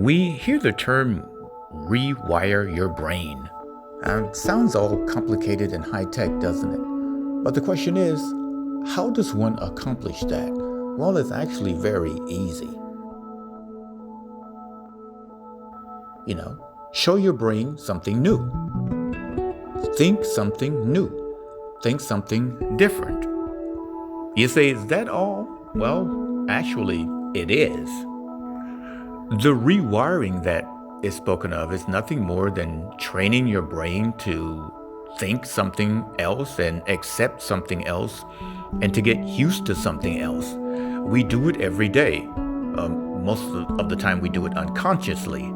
We hear the term rewire your brain. Sounds all complicated and high-tech, doesn't it? But the question is, how does one accomplish that? Well, it's actually very easy. Show your brain something new. Think something new. Think something different. You say, is that all? Well, actually, it is. The rewiring that is spoken of is nothing more than training your brain to think something else and accept something else and to get used to something else. We do it every day. Most of the time we do it unconsciously.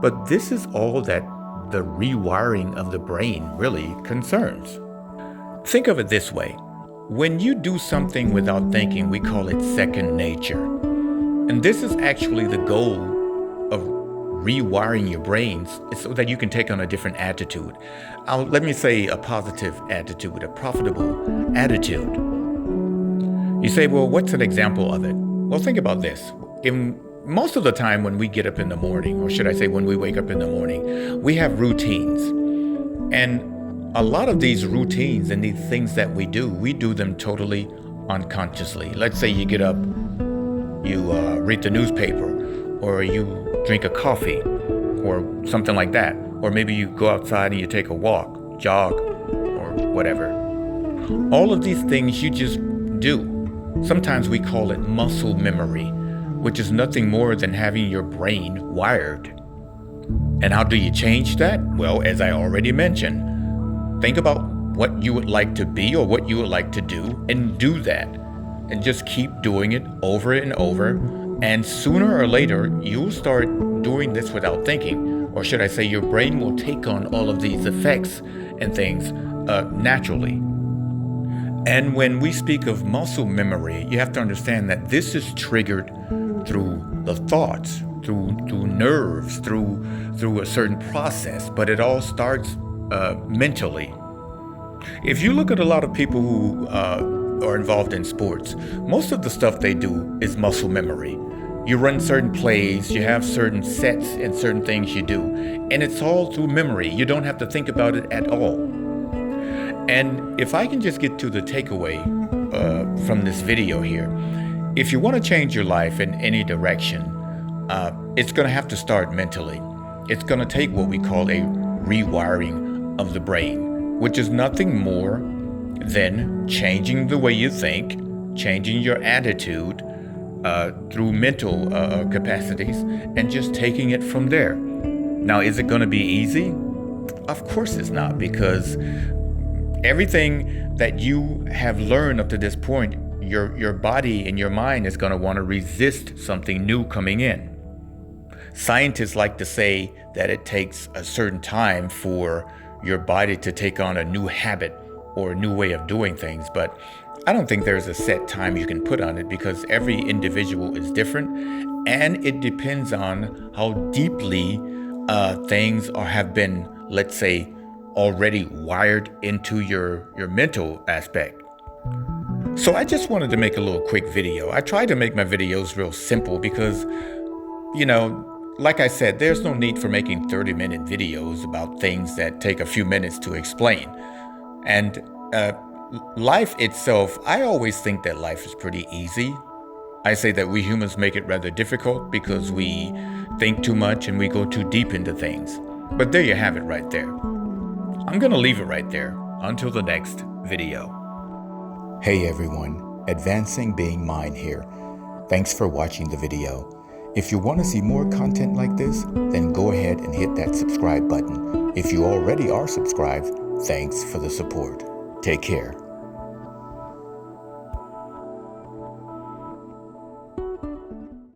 But this is all that the rewiring of the brain really concerns. Think of it this way. When you do something without thinking, we call it second nature. And this is actually the goal of rewiring your brains, so that you can take on a different attitude. Let me say a positive attitude, a profitable attitude. You say, well, what's an example of it? Well, think about this. Most of the time when we get up in the morning, or should I say when we wake up in the morning, we have routines. And a lot of these routines and these things that we do them totally unconsciously. Let's say you get up, you read the newspaper, or you drink a coffee, or something like that. Or maybe you go outside and you take a walk, jog, or whatever. All of these things you just do. Sometimes we call it muscle memory, which is nothing more than having your brain wired. And how do you change that? Well, as I already mentioned, think about what you would like to be or what you would like to do and do that. And just keep doing it over and over. And sooner or later, you'll start doing this without thinking. Or should I say, your brain will take on all of these effects and things naturally. And when we speak of muscle memory, you have to understand that this is triggered through the thoughts, through nerves, through a certain process, but it all starts mentally. If you look at a lot of people who are involved in sports, most of the stuff they do is muscle memory. You run certain plays, you have certain sets and certain things you do, and it's all through memory. You don't have to think about it at all. And if I can just get to the takeaway from this video here, if you want to change your life in any direction, it's going to have to start mentally. It's going to take what we call a rewiring of the brain, which is nothing more than changing the way you think, changing your attitude through mental capacities, and just taking it from there. Now, is it going to be easy? Of course it's not, because everything that you have learned up to this point, your body and your mind is going to want to resist something new coming in. Scientists like to say that it takes a certain time for your body to take on a new habit or a new way of doing things, but I don't think there's a set time you can put on it, because every individual is different, and it depends on how deeply things have been, let's say, already wired into your mental aspect. So I just wanted to make a little quick video. I try to make my videos real simple because, like I said, there's no need for making 30-minute videos about things that take a few minutes to explain. And life itself, I always think that life is pretty easy. I say that we humans make it rather difficult because we think too much and we go too deep into things. But there you have it right there. I'm going to leave it right there until the next video. Hey everyone, Advancing Being Mind here. Thanks for watching the video. If you want to see more content like this, then go ahead and hit that subscribe button. If you already are subscribed, thanks for the support. Take care.